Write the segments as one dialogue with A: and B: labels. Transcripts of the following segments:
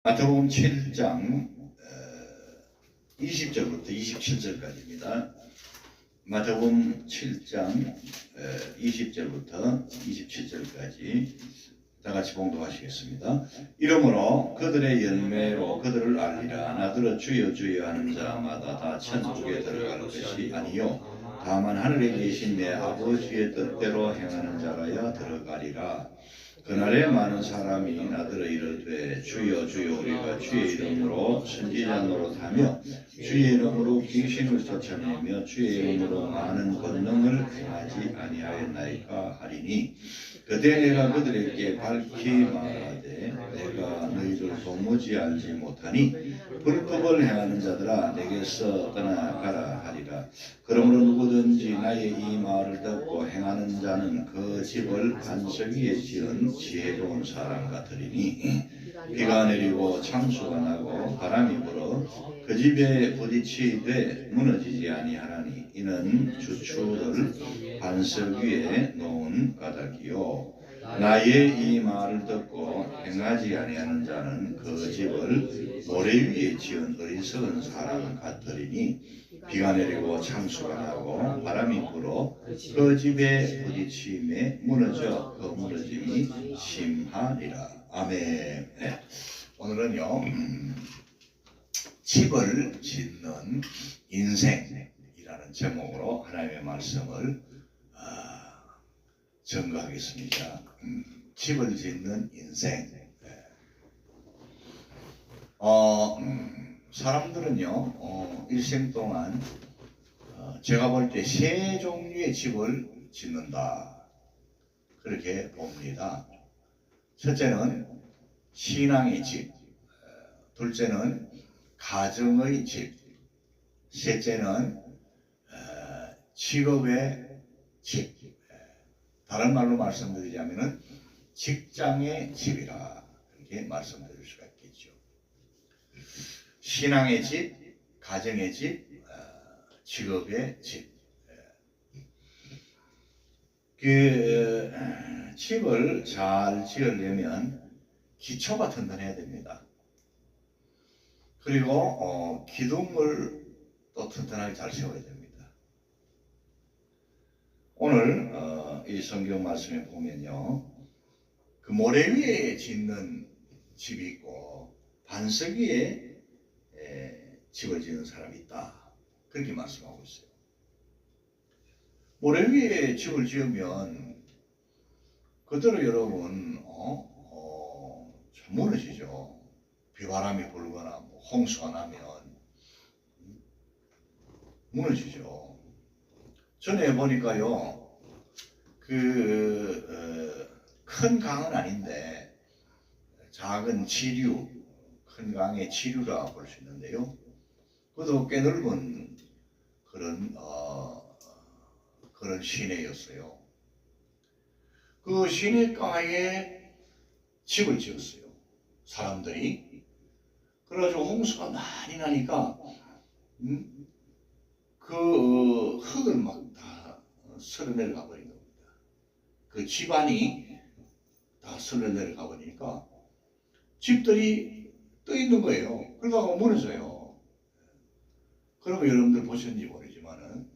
A: 마태복음 7장 20절부터 27절까지입니다. 마태복음 7장 20절부터 27절까지 다 같이 봉독하시겠습니다. 이러므로 그들의 열매로 그들을 알리라. 나더러 주여 주여 하는 자마다 다 천국에 들어갈 것이 아니요 다만 하늘에 계신 내 아버지의 뜻대로 행하는 자라야 들어가리라. 그날에 많은 사람이 나더러 이르되 주여 주여 우리가 주의 이름으로 선지자 노릇하며 주의 이름으로 귀신을 쫓아내며 주의 이름으로 많은 권능을 행하지 아니하였나이까 하리니 그때 내가 그들에게 밝히 말하되 내가 너희를 도무지 알지 못하니 불법을 행하는 자들아 내게서 떠나가라 하리라. 그러므로 누구든지 나의 이 말을 듣고 행하는 자는 그 집을 반석 위에 지은 지혜로운 사람 같으리니 비가 내리고 창수가 나고 바람이 불어 그 집에 부딪히되 무너지지 아니하나니 이는 주추를 반석 위에 놓은 까닭이요 나의 이 말을 듣고 행하지 아니하는 자는 그 집을 모래 위에 지은 어리석은 사람 같으리니 비가 내리고 창수가 나고 바람이 불어 그 집에 부딪힘에 무너져 그 무너짐이 심하니라. 아멘. 네. 오늘은요 집을 짓는 인생이라는 제목으로 하나님의 말씀을 전가하겠습니다. 집을 짓는 인생. 사람들은요 일생 동안 제가 볼 때 세 종류의 집을 짓는다 그렇게 봅니다. 첫째는 신앙의 집, 둘째는 가정의 집, 셋째는 직업의 집. 다른 말로 말씀드리자면 직장의 집이라 이렇게 말씀드릴 수가 있겠죠. 신앙의 집, 가정의 집, 직업의 집. 그 집을 잘 지으려면 기초가 튼튼해야 됩니다. 그리고 기둥을 또 튼튼하게 잘 세워야 됩니다. 오늘 이 성경 말씀에 보면요, 그 모래 위에 짓는 집이 있고 반석 위에 집을 짓는 사람이 있다 그렇게 말씀하고 있어요. 모래 위에 집을 지으면 그대로 여러분 참 무너지죠. 비바람이 불거나 홍수가 나면 무너지죠. 전에 보니까요 큰 강은 아닌데 작은 지류, 큰 강의 지류라 볼 수 있는데요. 그것도 꽤 넓은 그런 시내였어요. 그 시내가에 집을 지었어요. 사람들이. 그래가지고 홍수가 많이 나니까 그 흙을 막 다 쓸어 내려가 버린 겁니다. 그 집안이 다 쓸어 내려가 버리니까 집들이 떠 있는 거예요. 그러다가 무너져요. 그러면 여러분들 보셨는지 모르지만은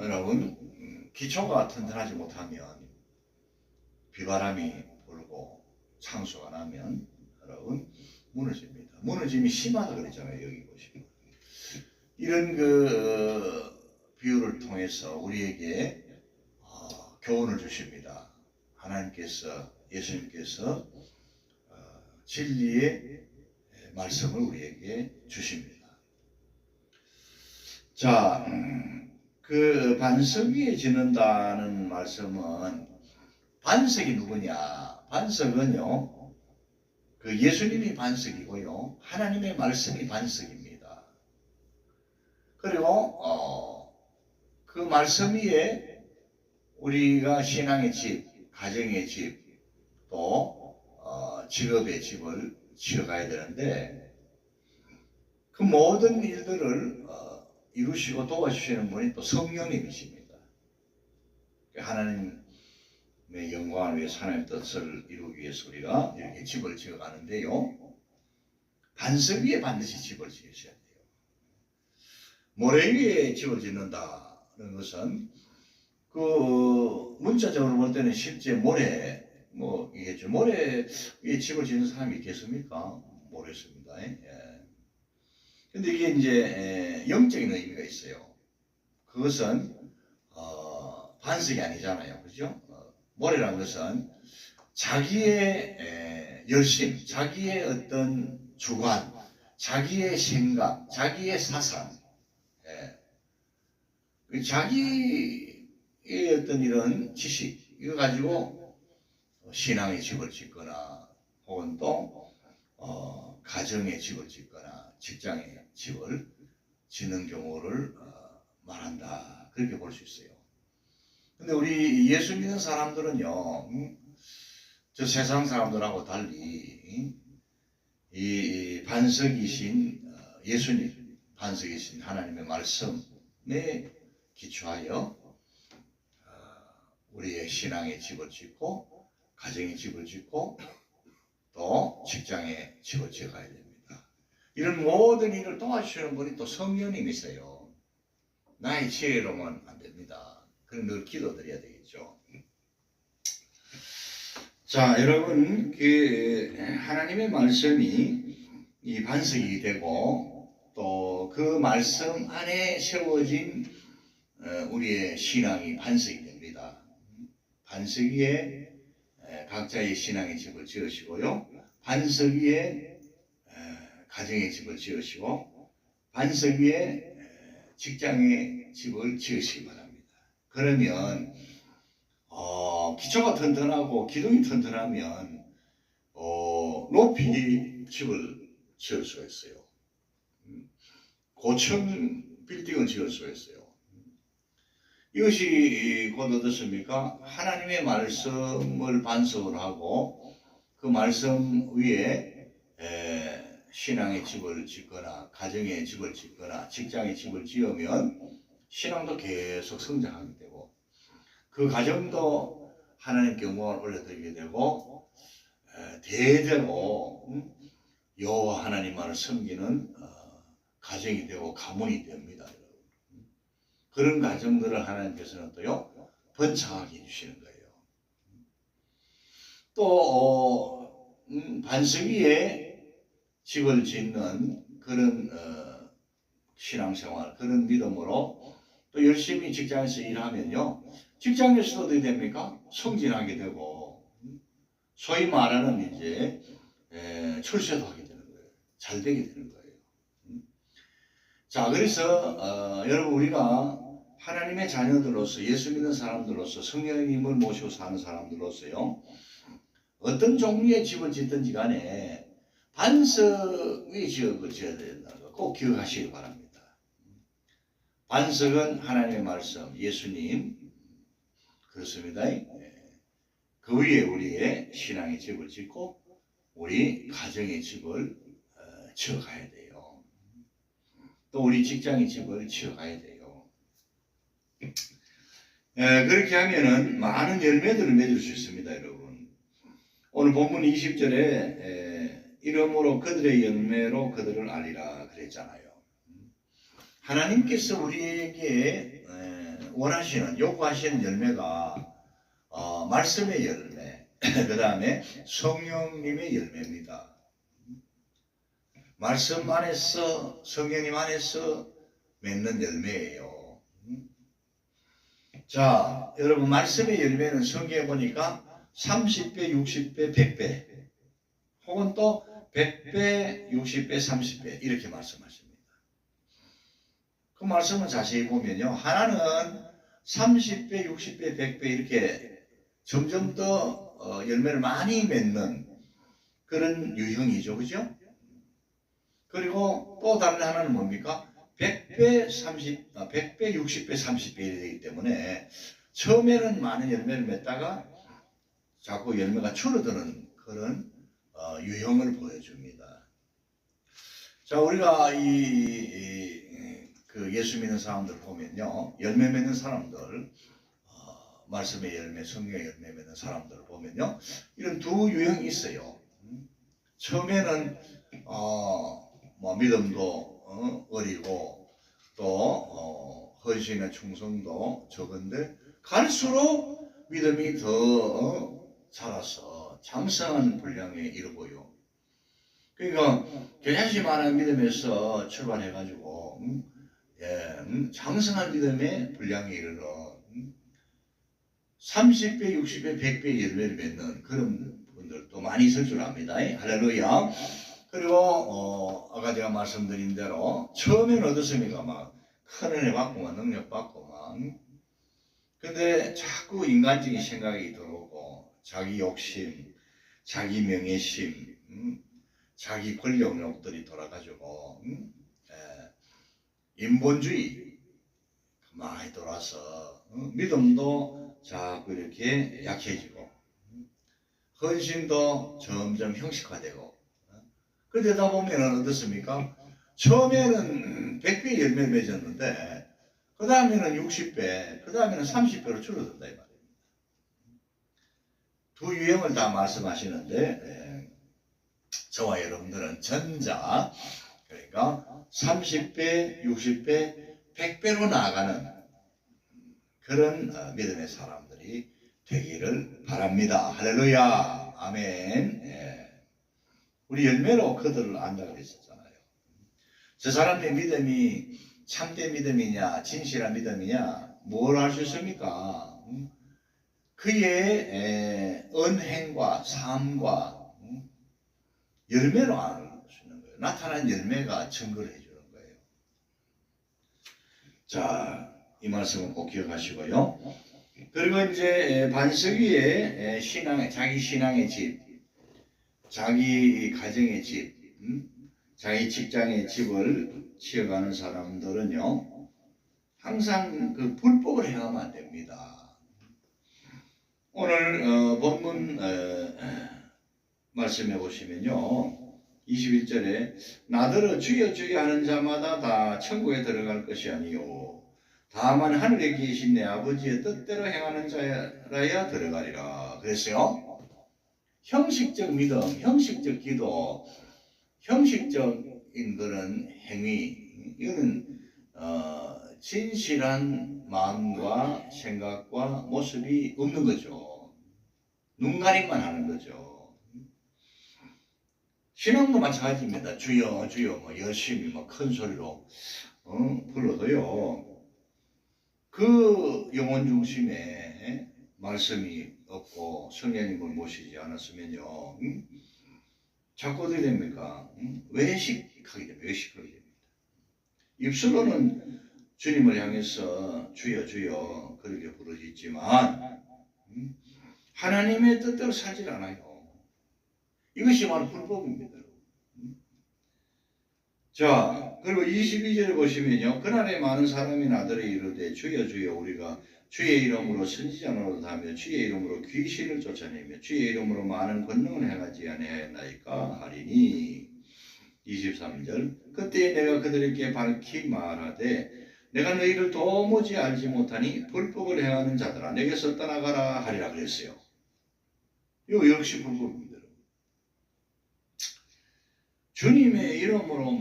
A: 여러분 기초가 튼튼하지 못하면 비바람이 불고 창수가 나면 여러분 무너집니다. 무너짐이 심하다 그랬잖아요. 여기 보시면 이런 비유를 통해서 우리에게 교훈을 주십니다. 하나님께서 예수님께서 진리의 말씀을 우리에게 주십니다. 자, 그 반석 위에 짓는다는 말씀은 반석이 누구냐? 반석은요, 그 예수님이 반석이고요, 하나님의 말씀이 반석입니다. 그리고 그 말씀 위에 우리가 신앙의 집, 가정의 집, 또 직업의 집을 지어가야 되는데 그 모든 일들을 이루시고 도와주시는 분이 또 성령님이십니다. 하나님의 영광을 위해서 하나님의 뜻을 이루기 위해서 우리가 이렇게 집을 지어가는데요. 반석 위에 반드시 집을 지으셔야 돼요. 모래 위에 집을 짓는다는 것은 그 문자적으로 볼 때는 실제 모래 이겠죠. 모래 위에 집을 짓는 사람이 있겠습니까? 모르겠습니다. 예. 근데 이게 이제 영적인 의미가 있어요. 그것은 반석이 아니잖아요. 그죠? 모래라는 것은 자기의 열심, 자기의 어떤 주관, 자기의 생각, 자기의 사상, 자기의 어떤 이런 지식, 이거 가지고 신앙의 집을 짓거나 혹은 또 가정의 집을 짓거나 직장의 집을 짓는 경우를 말한다. 그렇게 볼 수 있어요. 근데 우리 예수 믿는 사람들은요, 저 세상 사람들하고 달리 이 반석이신 예수님, 반석이신 하나님의 말씀에 기초하여 우리의 신앙의 집을 짓고 가정의 집을 짓고 또 직장의 집을 지어가야 됩니다. 이런 모든 일을 도와주시는 분이 또 성령님이세요. 나의 지혜로는 안 됩니다. 그럼 늘 기도드려야 되겠죠. 자, 여러분, 하나님의 말씀이 이 반석이 되고 또 그 말씀 안에 세워진 우리의 신앙이 반석이 됩니다. 반석 위에 각자의 신앙의 집을 지으시고요. 반석 위에 가정의 집을 지으시고 반석 위에 직장의 집을 지으시기 바랍니다. 그러면 기초가 튼튼하고 기둥이 튼튼하면 높이 집을 지을 수가 있어요. 고층 빌딩을 지을 수가 있어요. 이것이 곧 어떻습니까? 하나님의 말씀을 반석으로 하고 그 말씀 위에 신앙의 집을 짓거나 가정의 집을 짓거나 직장의 집을 지으면 신앙도 계속 성장하게 되고 그 가정도 하나님께 영광을 올려드리게 되고 대대로 여호와 하나님만을 섬기는 가정이 되고 가문이 됩니다. 그런 가정들을 하나님께서는 또요 번창하게 해주시는 거예요. 또 반석 위에 집을 짓는 그런 신앙생활, 그런 믿음으로 또 열심히 직장에서 일하면요 직장에서도 어떻게 됩니까? 성진하게 되고 소위 말하는 이제 출세도 하게 되는 거예요. 잘 되게 되는 거예요. 자, 그래서 여러분 우리가 하나님의 자녀들로서 예수 믿는 사람들로서 성령님을 모시고 사는 사람들로서요 어떤 종류의 집을 짓든지 간에 반석 위에 집을 지어야 된다는 거 꼭 기억하시기 바랍니다. 반석은 하나님의 말씀, 예수님 그렇습니다. 그 위에 우리의 신앙의 집을 짓고 우리 가정의 집을 지어가야 돼요. 또 우리 직장의 집을 지어가야 돼요. 그렇게 하면은 많은 열매들을 맺을 수 있습니다, 여러분. 오늘 본문 20절에 이러므로 그들의 열매로 그들을 알리라 그랬잖아요. 하나님께서 우리에게 원하시는, 요구하시는 열매가 말씀의 열매, 그 다음에 성령님의 열매입니다. 말씀 안에서, 성령님 안에서 맺는 열매예요. 자, 여러분 말씀의 열매는 성경에 보니까 30배, 60배, 100배 혹은 또 100배, 60배, 30배 이렇게 말씀하십니다. 그 말씀을 자세히 보면요. 하나는 30배, 60배, 100배 이렇게 점점 더 열매를 많이 맺는 그런 유형이죠. 그죠? 그리고 또 다른 하나는 뭡니까? 100배, 60배, 30배 이렇게 되기 때문에 처음에는 많은 열매를 맺다가 자꾸 열매가 줄어드는 그런 유형을 보여줍니다. 자, 우리가 그 예수 믿는 사람들 보면요. 열매 맺는 사람들, 말씀의 열매, 성령의 열매 맺는 사람들을 보면요. 이런 두 유형이 있어요. 처음에는 뭐 믿음도 어리고 또 헌신의 충성도 적은데 갈수록 믿음이 더 자라서 장성한 분량에 이르고요. 그러니까 겨자씨만한 믿음에서 출발해가지고 장성한 믿음의 분량에 이르러 30배, 60배, 100배 열매를 맺는 그런 분들도 많이 있을 줄 압니다. 할렐루야. 그리고 아까 제가 말씀드린 대로 처음에는 어떻습니까? 막 큰 은혜 받고 막 능력 받고 막 근데 자꾸 인간적인 생각이 들어오고 자기 욕심, 자기 명예심, 자기 권력욕들이 돌아가지고 인본주의 많이 돌아서 믿음도 자꾸 이렇게 약해지고 헌신도 점점 형식화되고 그러다 보면 어떻습니까? 처음에는 100배 열매 맺었는데 그 다음에는 60배, 그 다음에는 30배로 줄어든다 이 말입니다. 두 유형을 다 말씀하시는데 저와 여러분들은 전자 그러니까 30배, 60배, 100배로 나아가는 그런 믿음의 사람들이 되기를 바랍니다. 할렐루야. 아멘. 우리 열매로 그들을 안다고 그랬었잖아요. 저 사람의 믿음이 참된 믿음이냐 진실한 믿음이냐 뭘 알 수 있습니까? 그의 언행과 삶과 열매로 알 수 있는 거예요. 나타난 열매가 증거를 해주는 거예요. 자, 이 말씀은 꼭 기억하시고요. 그리고 이제 반석 위에 자기 신앙의 집, 자기 가정의 집, 자기 직장의 집을 지어가는 사람들은요, 항상 그 불법을 행하면 안 됩니다. 오늘 본문 말씀해 보시면요, 21절에 나더러 주여 주여 하는 자마다 다 천국에 들어갈 것이 아니요 다만 하늘에 계신 내 아버지의 뜻대로 행하는 자라야 들어가리라 그랬어요. 형식적 믿음, 형식적 기도, 형식적인 그런 행위, 이거는 진실한 마음과 생각과 모습이 없는 거죠. 눈가림만 하는 거죠. 신앙도 마찬가지입니다. 주여 주여 뭐 열심히 뭐 큰 소리로 불러도요. 그 영혼 중심에 말씀이 없고 성령님을 모시지 않았으면요. 자꾸 어떻게 됩니까? 외식하게 됩니다. 외식하게 됩니다. 입술로는 주님을 향해서 주여 주여 그렇게 부르짖지만 하나님의 뜻대로 살질 않아요. 이것이 바로 불법입니다. 자, 그리고 22절에 보시면요. 그날에 많은 사람이 나더러 이르되 주여 주여 우리가 주의 이름으로 선지자 노릇하며 주의 이름으로 귀신을 쫓아내며 주의 이름으로 많은 권능을 행하지 아니하였나이까 하리니 23절 그때 내가 그들에게 밝히 말하되 내가 너희를 도무지 알지 못하니 불법을 행하는 자들아 내게서 떠나가라 하리라 그랬어요. 이거 역시 불법입니다. 주님의 이름으로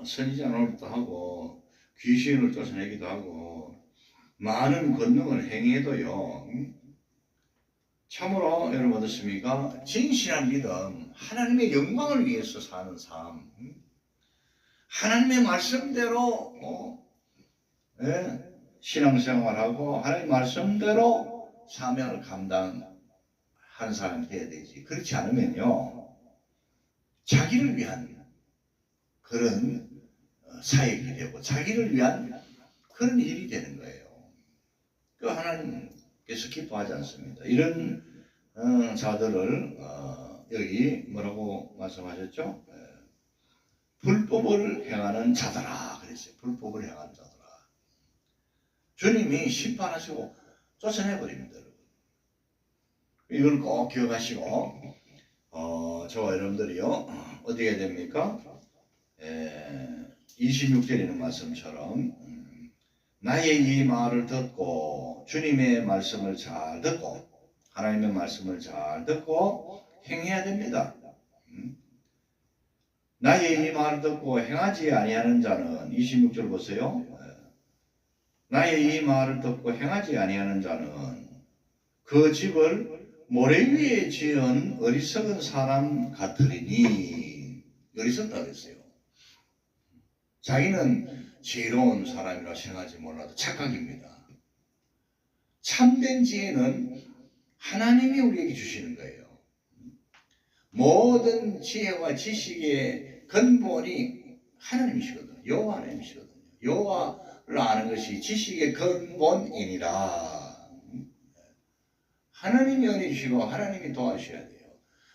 A: 선지자 노릇도 하고 귀신을 쫓아내기도 하고 많은 권능을 행해도요. 참으로 여러분 어떻습니까? 진실한 믿음, 하나님의 영광을 위해서 사는 삶, 하나님의 말씀대로 신앙생활하고 하나님의 말씀대로 사명을 감당하는 사람이 돼야 되지. 그렇지 않으면요. 자기를 위한 그런 사역이 되고 자기를 위한 그런 일이 되는 거예요. 그 하나님께서 기뻐하지 않습니다. 이런 자들을 여기 뭐라고 말씀하셨죠? 불법을 행하는 자들아 그랬어요. 불법을 행하는 자들아. 주님이 심판하시고 쫓아내버립니다. 이걸 꼭 기억하시고 저와 여러분들이요 어떻게 해야 됩니까? 26절에 있는 말씀처럼 나의 이 말을 듣고 주님의 말씀을 잘 듣고 하나님의 말씀을 잘 듣고 행해야 됩니다. 나의 이 말을 듣고 행하지 아니하는 자는 26절 보세요. 나의 이 말을 듣고 행하지 아니하는 자는 그 집을 모래 위에 지은 어리석은 사람 같으리니. 어리석다 그랬어요. 자기는 지혜로운 사람이라 생각하지 몰라도 착각입니다. 참된 지혜는 하나님이 우리에게 주시는 거예요. 모든 지혜와 지식의 근본이 하나님이시거든요. 여호와 하나님이시거든요. 여호와를 아는 것이 지식의 근본이니라. 하나님이 은혜 주시고 하나님이 도와주셔야 돼요.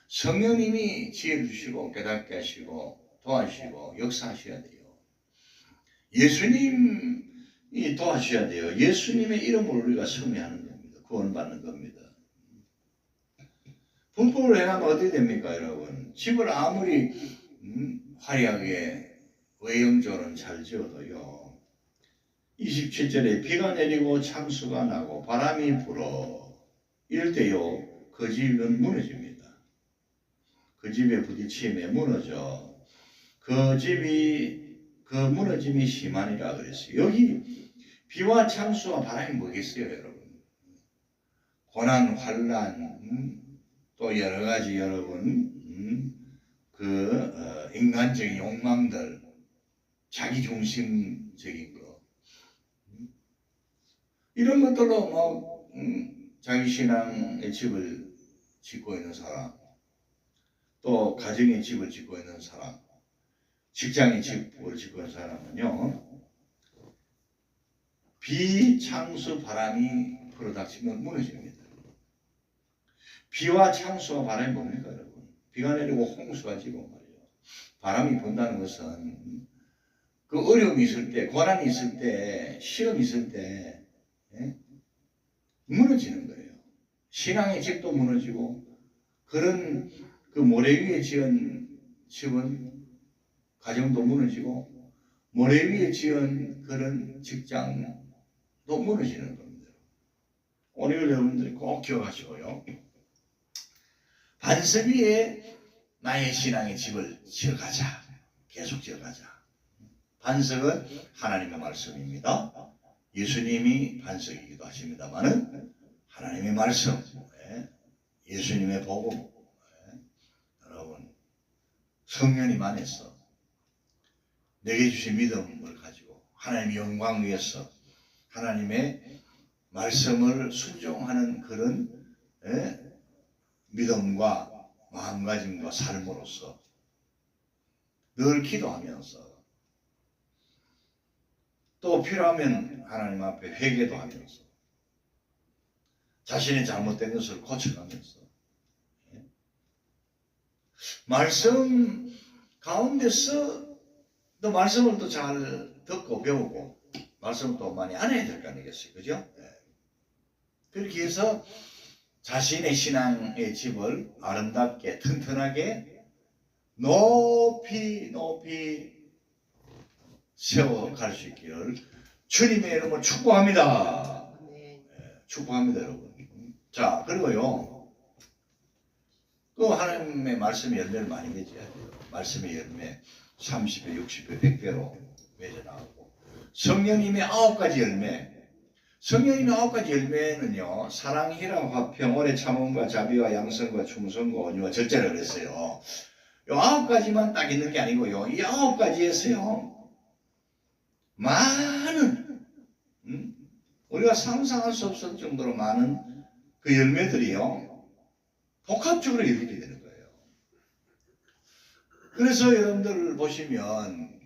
A: 성령님이 지혜를 주시고 깨닫게 하시고 도와주시고 역사하셔야 돼요. 예수님이 도와주셔야 돼요. 예수님의 이름으로 우리가 승리하는 겁니다. 구원받는 겁니다. 불법을 행하면 어떻게 됩니까, 여러분? 집을 아무리 화려하게 외형적으로는 잘 지어도요. 27절에 비가 내리고 창수가 나고 바람이 불어 이럴 때요, 그 집은 무너집니다. 그 집에 부딪힘에 무너져. 그 무너짐이 심하니라 그랬어요. 여기 비와 창수와 바람이 뭐겠어요, 여러분? 고난, 환난, 또 여러 가지 여러분 인간적인 욕망들, 자기중심적인 거, 이런 것들로 뭐 자기 신앙의 집을 짓고 있는 사람, 또 가정의 집을 짓고 있는 사람, 직장의 집을 짓고 있는 사람은요, 비, 창수, 바람이 불어닥치면 무너집니다. 비와 창수와 바람이 뭡니까, 여러분? 비가 내리고 홍수가 지고 말이죠. 바람이 분다는 것은 그 어려움이 있을 때, 고난이 있을 때, 시험이 있을 때 무너지는 거예요. 신앙의 집도 무너지고, 그런 그 모래 위에 지은 집은 가정도 무너지고, 모래 위에 지은 그런 직장도 무너지는 겁니다. 오늘 여러분들이 꼭 기억하시고요. 반석 위에 나의 신앙의 집을 지어가자. 계속 지어가자. 반석은 하나님의 말씀입니다. 예수님이 반석이기도 하십니다만은 하나님의 말씀, 예수님의 복음, 여러분 성령님 안에서 내게 주신 믿음을 가지고 하나님의 영광 위해서 하나님의 말씀을 순종하는 그런 믿음과 마음가짐과 삶으로서 늘 기도하면서 또 필요하면 하나님 앞에 회개도 하면서 자신의 잘못된 것을 고쳐가면서 말씀 가운데서 또 말씀을 또 잘 듣고 배우고 말씀을 또 많이 안 해야 될 거 아니겠어요? 그죠? 그렇게 해서 자신의 신앙의 집을 아름답게 튼튼하게 높이 세워갈 수 있기를 주님의 이름으로 축복합니다. 축복합니다, 여러분. 자, 그리고요, 그 하나님의 말씀의 열매를 많이 맺어야 돼요. 말씀의 열매 30배, 60배, 100배로 맺어 나오고, 성령님의 9가지 열매. 성령님의 9가지 열매는요, 사랑, 희락, 화평, 오래 참음과 자비와 양선과 충성과 온유와 절제를 그랬어요. 요 9가지만 딱 있는 게 아니고요, 이 9가지에서요 많은 우리가 상상할 수 없을 정도로 많은 그 열매들이요 복합적으로 이루어지게 되는 거예요. 그래서 여러분들 보시면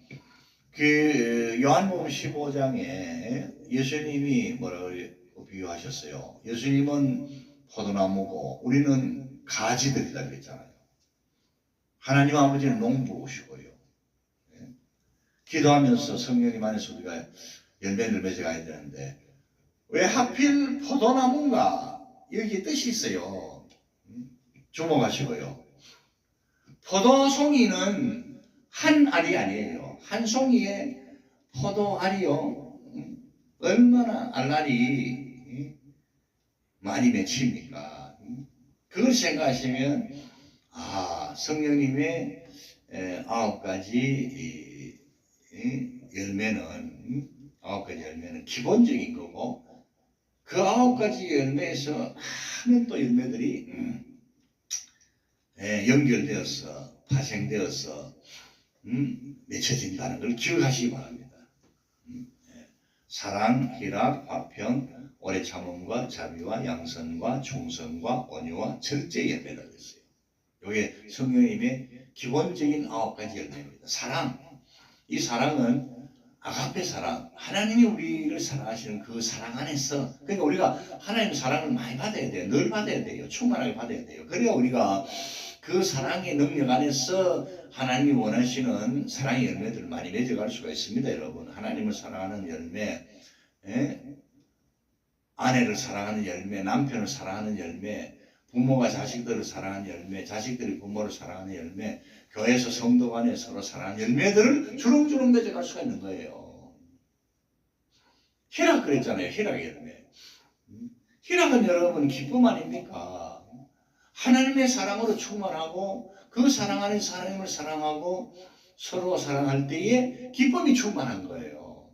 A: 그 요한복음 15장에 예수님이 뭐라고 비유하셨어요? 예수님은 포도나무고 우리는 가지들이다 그랬잖아요. 하나님 아버지는 농부시고요. 기도하면서 성령님 안에서 우리가 열매를 맺어가야 되는데 왜 하필 포도나무인가? 여기에 뜻이 있어요. 주목하시고요. 포도송이는 한 알이 아니에요. 한 송이에 포도알이요. 얼마나 알알이 많이 맺힙니까? 그걸 생각하시면 성령님의 아홉 가지 열매는 아홉 가지 열매는 기본적인 거고 그 아홉 가지 열매에서 많은 또 열매들이 연결되어서 파생되어서 맺혀진다는 걸 기억하시기 바랍니다. 사랑, 희락, 화평, 오래 참음과 자비와 양선과 충성과 온유와 절제의 열매라고 했어요. 이게 성령님의 기본적인 아홉 가지 열매입니다. 사랑, 이 사랑은 아가페 사랑, 하나님이 우리를 사랑하시는 그 사랑 안에서 그러니까 우리가 하나님의 사랑을 많이 받아야 돼요. 늘 받아야 돼요. 충만하게 받아야 돼요. 그래야 우리가 그 사랑의 능력 안에서 하나님이 원하시는 사랑의 열매들을 많이 맺어갈 수가 있습니다. 여러분, 하나님을 사랑하는 열매, 아내를 사랑하는 열매, 남편을 사랑하는 열매, 부모가 자식들을 사랑하는 열매, 자식들이 부모를 사랑하는 열매, 교회에서 성도 간에 서로 사랑하는 열매들을 주렁주렁 맺어갈 수가 있는 거예요. 희락 그랬잖아요. 희락의 열매. 희락은 여러분 기쁨 아닙니까? 하나님의 사랑으로 충만하고 그 사랑 안에서 하나님을 사랑하고 서로 사랑할 때에 기쁨이 충만한 거예요.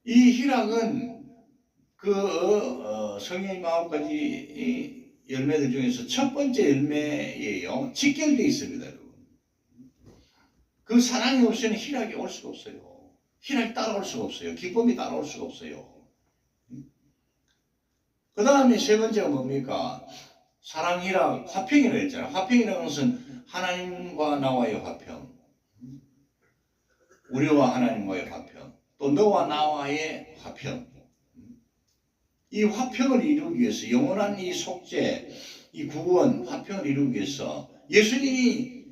A: 이 희락은 성령님 아홉 가지 열매들 중에서 첫 번째 열매예요. 직결되어 있습니다, 여러분. 그 사랑이 없이는 희락이 올 수가 없어요. 희락이 따라올 수가 없어요. 기쁨이 따라올 수가 없어요. 그 다음에 세 번째가 뭡니까? 사랑, 희락, 화평이라고 했잖아요. 화평이라는 것은 하나님과 나와의 화평, 우리와 하나님과의 화평, 또 너와 나와의 화평. 이 화평을 이루기 위해서 영원한 이 속죄, 이 구원, 화평을 이루기 위해서 예수님이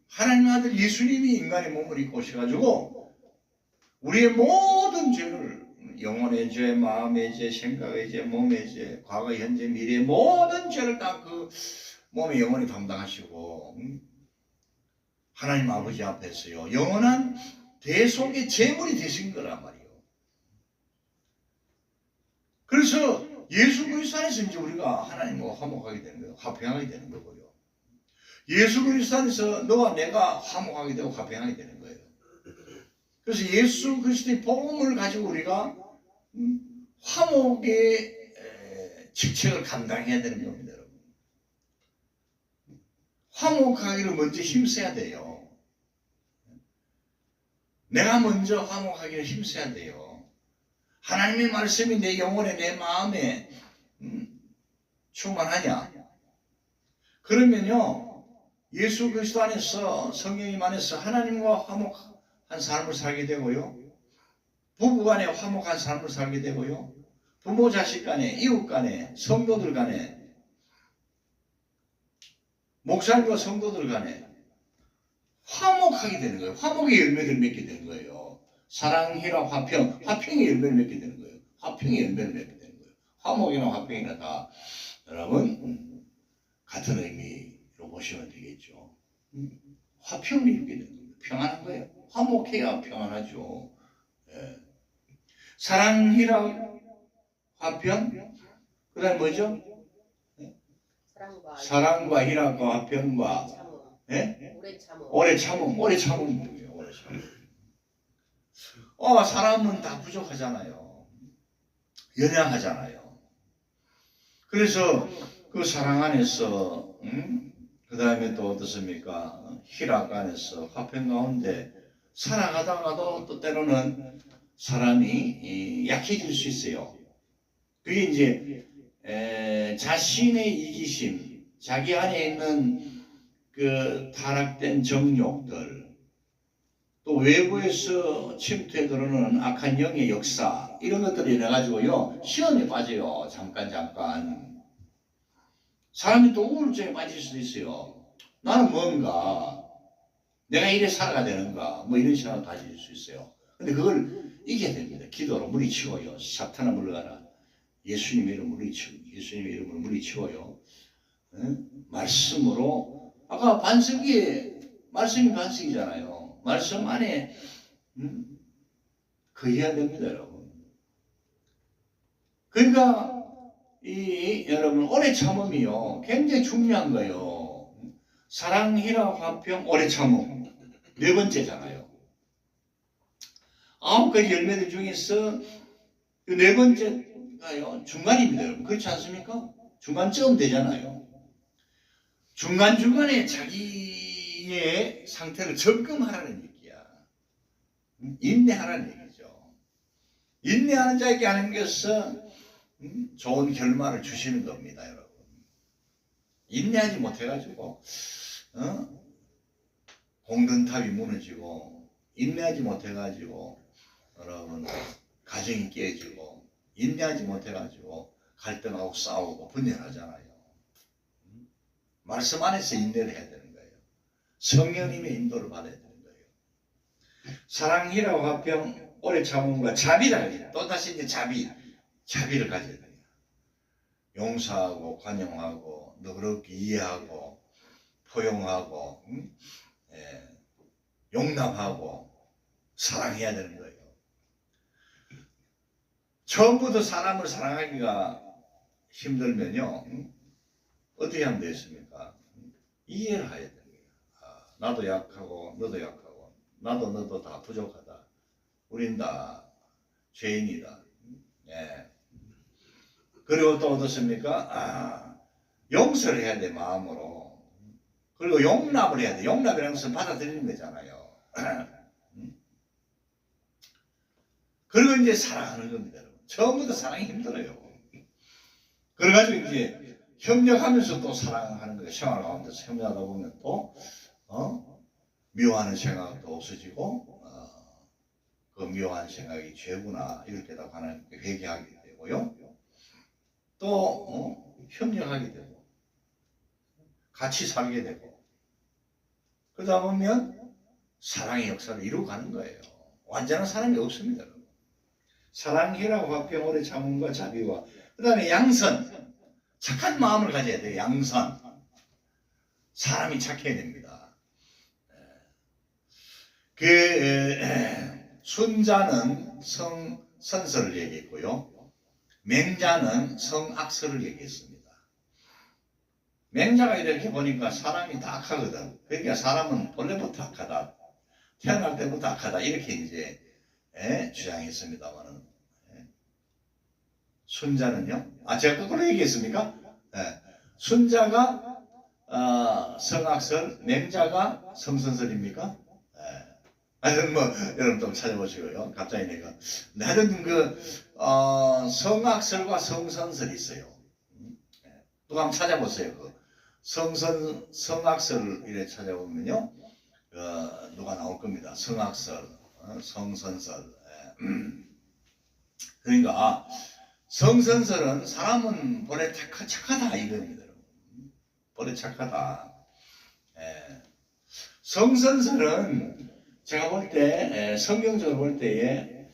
A: 하나님 아들 예수님이 인간의 몸을 입고 오셔가지고 우리의 모든 죄를 영혼의 죄, 마음의 죄, 생각의 죄, 몸의 죄, 과거, 현재, 미래의 모든 죄를 다 그 몸의 영혼이 담당하시고 하나님 아버지 앞에서요 영원한 대속의 제물이 되신 거란 말이에요. 그래서 예수 그리스도 안에서 이제 우리가 하나님과 화목하게 되는 거예요. 화평하게 되는 거고요. 예수 그리스도 안에서 너와 내가 화목하게 되고 화평하게 되는 거예요. 그래서 예수 그리스도의 복음을 가지고 우리가 화목의 직책을 감당해야 되는 겁니다, 여러분. 화목하기를 먼저 힘써야 돼요. 내가 먼저 화목하기를 힘써야 돼요. 하나님의 말씀이 내 영혼에 내 마음에 충만하냐? 그러면요 예수 그리스도 안에서 성령님 안에서 하나님과 화목한 삶을 살게 되고요, 부부간에 화목한 삶을 살게 되고요, 부모 자식 간에, 이웃 간에, 성도들 간에, 목사님과 성도들 간에 화목하게 되는 거예요. 화목의 열매를 맺게 되는 거예요. 사랑, 희락, 화평, 화평의 열매를 맺게 되는 거예요. 화평의 열매를 맺게 되는 거예요. 화목이나 화평이나 다 여러분 같은 의미로 보시면 되겠죠. 화평을 입게 되는 거예요. 평안한 거예요. 화목해야 평안하죠. 사랑, 희락, 화평, 그 다음에 뭐죠? 사랑과 희락과 화평과 오래 참음. 오래 참음이에요. 오래 참음. 사람은 다 부족하잖아요. 연약하잖아요. 그래서 그 사랑 안에서 그 다음에 또 어떻습니까? 희락 안에서 화평 가운데 살아가다가도 또 때로는 사람이 약해질 수 있어요. 그게 이제 자신의 이기심, 자기 안에 있는 그 타락된 정욕들, 또 외부에서 침투해 들어오는 악한 영의 역사, 이런 것들이 인해가지고요 시험에 빠져요. 잠깐 사람이 또 우울증에 빠질 수도 있어요. 나는 뭔가 내가 이래 살아야 되는가 뭐 이런 생각을 가질 수 있어요. 근데 그걸 이겨야 됩니다. 기도로 물리치고요. 사탄아 물러가라. 예수님의 이름으로 물리치고, 예수님의 이름으로 물리치고요. 말씀으로, 아까 반석이 말씀이 반석이잖아요. 말씀 안에 거해야 됩니다, 여러분. 그러니까 여러분 오래 참음이요 굉장히 중요한 거예요. 사랑, 희락, 화평, 오래 참음. 네 번째잖아요. 9가지 열매들 중에서 네 번째가요, 중간입니다, 여러분. 그렇지 않습니까? 중간쯤 되잖아요. 중간중간에 자기의 상태를 점검하라는 얘기야. 인내하라는 얘기죠. 인내하는 자에게 하나님께서 좋은 결말을 주시는 겁니다, 여러분. 인내하지 못해가지고 공든탑이 무너지고, 인내하지 못해가지고 여러분 가정이 깨지고, 인내하지 못해가지고 갈등하고 싸우고 분열하잖아요. 말씀 안에서 인내를 해야 되는 거예요. 성령님의 인도를 받아야 되는 거예요. 사랑, 희락, 화평, 오래 참음과 자비라. 또다시 이제 자비를 가져야 돼요. 용서하고 관용하고 너그럽게 이해하고 포용하고 용납하고 사랑해야 되는 거예요. 처음부터 사람을 사랑하기가 힘들면요, 어떻게 하면 되겠습니까? 이해를 해야 되는 거예요. 나도 약하고 너도 약하고 나도 너도 다 부족하다. 우린 다 죄인이다. 그리고 또 어떻습니까? 용서를 해야 돼, 마음으로. 그리고 용납을 해야 돼. 용납이라는 것은 받아들이는 거잖아요. 그리고 이제 사랑하는 겁니다, 여러분. 처음부터 사랑이 힘들어요. 그래가지고 이제 협력하면서 또 사랑하는 거예요. 생활 가운데서 협력하다 보면 또 미워하는 생각도 없어지고, 그 미워하는 생각이 죄구나 이렇게 다 하나님께 회개하게 되고요. 또 협력하게 되고 같이 살게 되고, 그러다 보면 사랑의 역사를 이루어가는 거예요. 완전한 사랑이 없습니다. 사랑, 희락, 화평, 오래 참음과 자비와, 그 다음에 양선. 착한 마음을 가져야 돼요. 양선. 사람이 착해야 됩니다. 순자는 성선설을 얘기했고요, 맹자는 성악설을 얘기했습니다. 맹자가 이렇게 보니까 사람이 다 악하거든. 그러니까 사람은 원래부터 악하다, 태어날 때부터 악하다, 이렇게 이제 주장했습니다만은, 순자는요, 제가 거꾸로 얘기했습니까? 순자가 성악설, 맹자가 성선설입니까? 하여튼 여러분 좀 찾아보시고요. 갑자기 내가 하여튼 성악설과 성선설이 있어요. 또 한번 찾아보세요. 성악설을 이래 찾아보면요, 누가 나올 겁니다. 성악설, 성선설. 그러니까 성선설은 사람은 본래 착하다 이겁니다. 본래 착하다. 성선설은 제가 볼 때, 성경적으로 볼 때에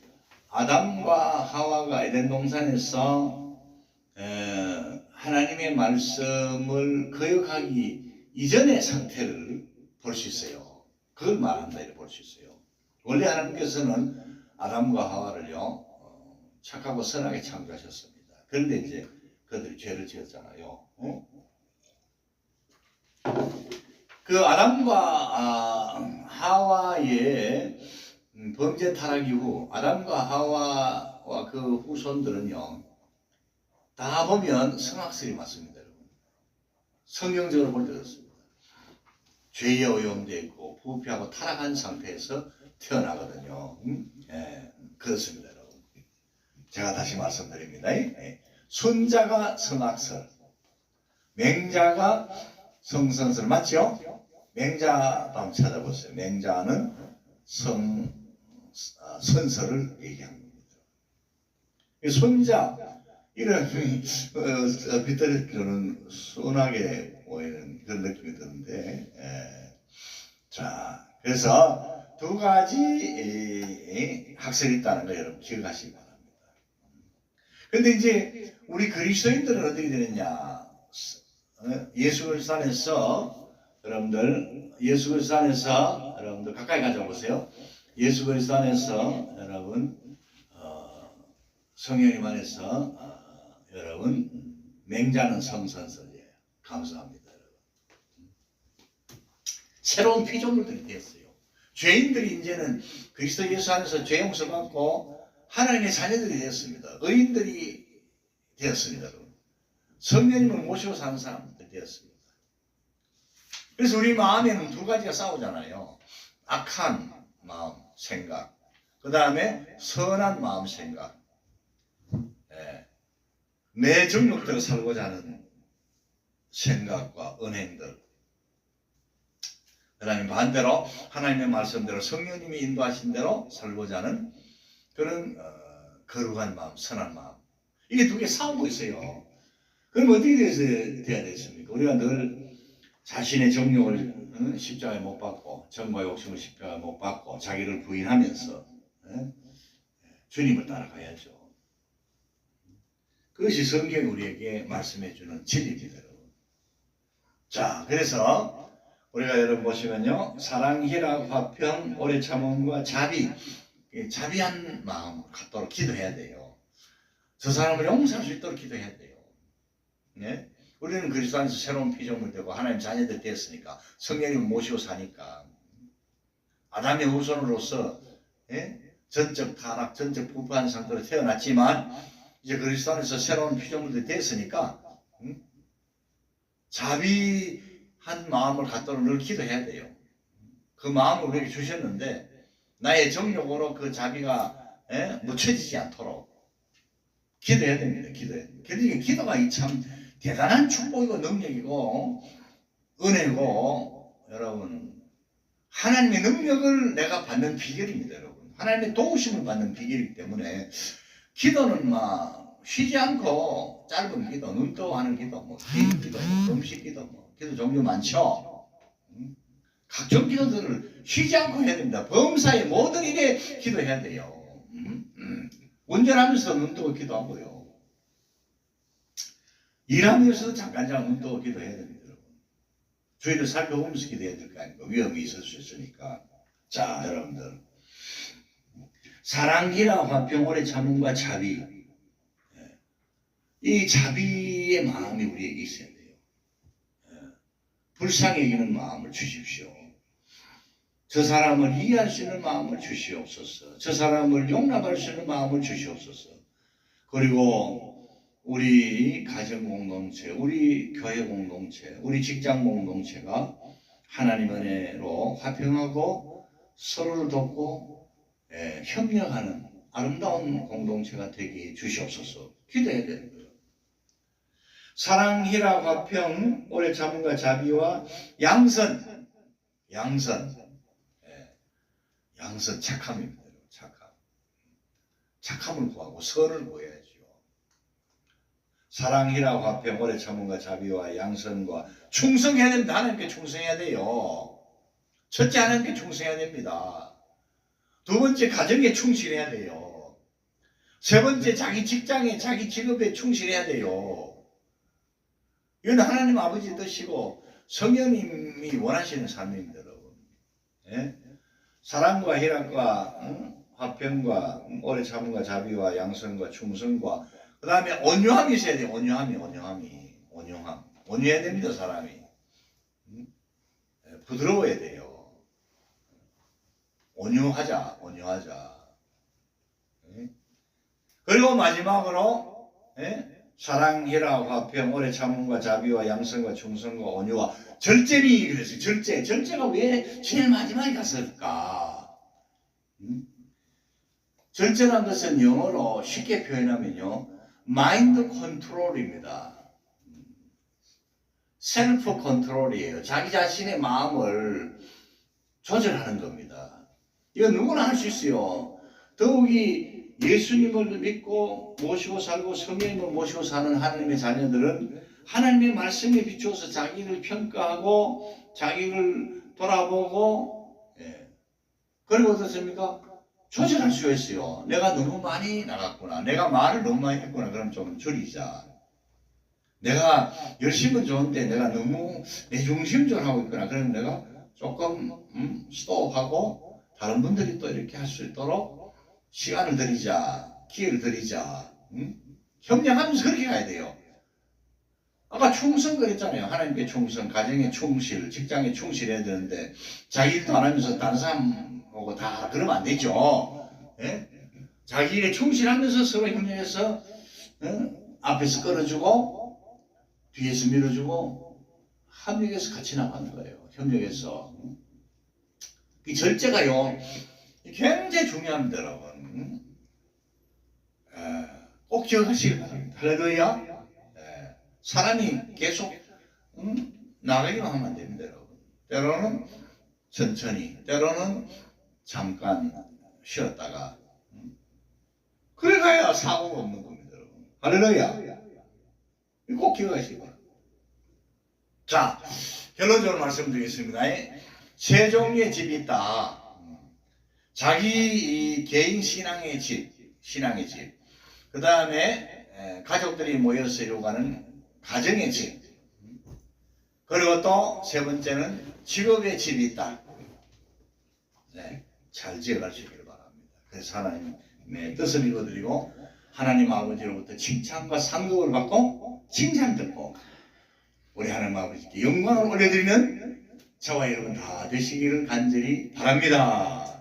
A: 아담과 하와가 에덴 동산에서 하나님의 말씀을 거역하기 이전의 상태를 볼 수 있어요. 그걸 말한다 이렇게 볼 수 있어요. 원래 하나님께서는 아담과 하와를요, 착하고 선하게 창조하셨습니다. 그런데 이제 그들이 죄를 지었잖아요. 그 아담과 하와의 범죄 타락 이후 아담과 하와와 그 후손들은요, 다 보면 성악설이 맞습니다, 여러분. 성경적으로 볼 때 그렇습니다. 죄에 오염되어 있고 부패하고 타락한 상태에서 태어나거든요. 그렇습니다, 여러분. 제가 다시 말씀드립니다. 순자가 성악설, 맹자가 성선설, 맞죠? 맹자 한번 찾아보세요. 맹자는 선설을 얘기한 겁니다. 손자, 이런 빗대리로는 순하게 보이는 그런 느낌이 드는데, 자, 그래서 두 가지 학설이 있다는 거 여러분 기억하시기 바랍니다. 근데 이제 우리 그리스도인들은 어떻게 되느냐? 예수 그리스도 안에서 여러분들, 예수 그리스도 안에서 여러분들 가까이 가져보세요. 예수 그리스도 안에서 여러분 성령님 안에서 여러분 맹자는 성선설이에요. 감사합니다, 여러분. 새로운 피조물들이 되었어요. 죄인들이 이제는 그리스도 예수 안에서 죄 용서받고 하나님의 자녀들이 되었습니다. 의인들이 되었습니다. 성령님을 모시고 사는 사람들이 되었습니다. 그래서 우리 마음에는 두 가지가 싸우잖아요. 악한 마음, 생각. 그 다음에 선한 마음, 생각. 내 정욕대로 살고자 하는 생각과 은행들. 그 다음에 반대로 하나님의 말씀대로 성령님이 인도하신 대로 살고자 하는 그런 거룩한 마음, 선한 마음. 이게 두 개 싸우고 있어요. 그럼 어떻게 돼야 되겠습니까? 우리가 늘 자신의 정욕을 십자가에 못 박고 정과 욕심을 십자가에 못 박고 자기를 부인하면서 주님을 따라가야죠. 그것이 성경이 우리에게 말씀해주는 진리입니다. 자, 그래서 우리가 여러분 보시면요, 사랑, 희락, 화평, 오래 참음과 자비, 자비한 마음을 갖도록 기도해야 돼요. 저 사람을 용서할 수 있도록 기도해야 돼요. 네? 우리는 그리스도 안에서 새로운 피조물 되고 하나님 자녀들 되었으니까 성령님을 모시고 사니까 아담의 후손으로서 전적 타락, 전적 부패한 상태로 태어났지만 이제 그리스도 안에서 새로운 피조물들이 됐으니까 자비한 마음을 갖도록 늘 기도해야 돼요. 그 마음을 우리에게 주셨는데 나의 정욕으로 그 자비가 묻혀지지 않도록 기도해야 됩니다. 기도해야. 기도가 참 대단한 축복이고 능력이고 은혜고 여러분 하나님의 능력을 내가 받는 비결입니다. 여러분 하나님의 도우심을 받는 비결이기 때문에 기도는 막 쉬지 않고 짧은 기도, 눈 떠 하는 기도, 긴 기도, 금식 기도, 기도 종류 많죠. 각종 기도들을 쉬지 않고 해야 됩니다. 범사의 모든 일에 기도해야 돼요. 운전하면서 눈 뜨고 기도하고요. 일하면서도 잠깐 눈 뜨고 기도해야 됩니다. 여러분. 주위를 살펴보면서 기도해야 될 거 아닙니까? 위험이 있을 수 있으니까. 자, 여러분들. 사랑, 희락, 화평, 오래 참음과 자비. 이 자비의 마음이 우리에게 있어야 돼요. 불쌍히 여기는 마음을 주십시오. 저 사람을 이해할 수 있는 마음을 주시옵소서. 저 사람을 용납할 수 있는 마음을 주시옵소서. 그리고 우리 가정 공동체, 우리 교회 공동체, 우리 직장 공동체가 하나님 은혜로 화평하고 서로를 돕고 협력하는 아름다운 공동체가 되게 주시옵소서. 기도해야 됩니다. 사랑, 희락, 화평, 오래 참음과 자비와 양선. 양선 착함입니다. 착함을 구하고 선을 구해야죠. 사랑, 희락, 화평, 오래 참음과 자비와 양선과 충성해야 됩니다. 하나님께 충성해야 돼요. 첫째 하나님께 충성해야 됩니다. 두 번째 가정에 충실해야 돼요. 세 번째 자기 직장에 자기 직업에 충실해야 돼요. 이건 하나님 아버지 뜻이고 성령님이 원하시는 삶입니다. 여러분. 사랑과 희락과 화평과 오래 참음과 자비와 양선과 충성과 그 다음에 온유함이 있어야 돼요. 온유함. 온유해야 됩니다. 사람이. 부드러워야 돼요. 온유하자. 그리고 마지막으로 사랑, 희락, 화평, 오래 참음과 자비와 양선과 충성과 온유와 절제니 그랬어요. 절제가 왜 제일 마지막에 갔을까? 절제라는 것은 영어로 쉽게 표현하면요, 마인드 컨트롤입니다. 셀프 컨트롤이에요. 자기 자신의 마음을 조절하는 겁니다. 이거 누구나 할 수 있어요. 더욱이 예수님을 믿고 모시고 살고 성령님을 모시고 사는 하나님의 자녀들은 하나님의 말씀에 비추어서 자기를 평가하고 자기를 돌아보고 그리고 어떻습니까? 조절할 수가 있어요. 내가 너무 많이 나갔구나. 내가 말을 너무 많이 했구나. 그럼 좀 줄이자. 내가 열심은 좋은데 내가 너무 내 중심적으로 하고 있구나. 그럼 내가 조금 스톱하고 다른 분들이 또 이렇게 할 수 있도록 시간을 드리자. 기회를 드리자. 협력하면서 그렇게 가야 돼요. 아까 충성 그랬잖아요. 하나님께 충성, 가정에 충실, 직장에 충실해야 되는데 자기 일도 안 하면서 다른 사람하고 다 그러면 안 되죠. 예? 자기 일에 충실하면서 서로 협력해서 앞에서 끌어주고 뒤에서 밀어주고 합력해서 같이 나가는 거예요. 협력해서. 이 절제가요 굉장히 중요합니다, 여러분. 꼭 기억하시기 바랍니다. 할렐루야. 사람이 계속 나가기만 하면 안 됩니다, 여러분. 때로는 천천히, 때로는 잠깐 쉬었다가 그래가야 사고가 없는 겁니다, 여러분. 할렐루야. 꼭 기억하시기 바랍니다. 자, 결론적으로 말씀드리겠습니다. 세 종류의 집이 있다. 자기 개인 신앙의 집, 그 다음에 가족들이 모여서 이루어가는 가정의 집, 그리고 또 세 번째는 직업의 집이 있다. 네, 잘 지어가시길 바랍니다. 그래서 하나님의 뜻을 이루어드리고 하나님 아버지로부터 칭찬과 상급을 받고 칭찬 듣고 우리 하나님 아버지께 영광을 올려드리는 저와 여러분 다 되시기를 간절히 바랍니다.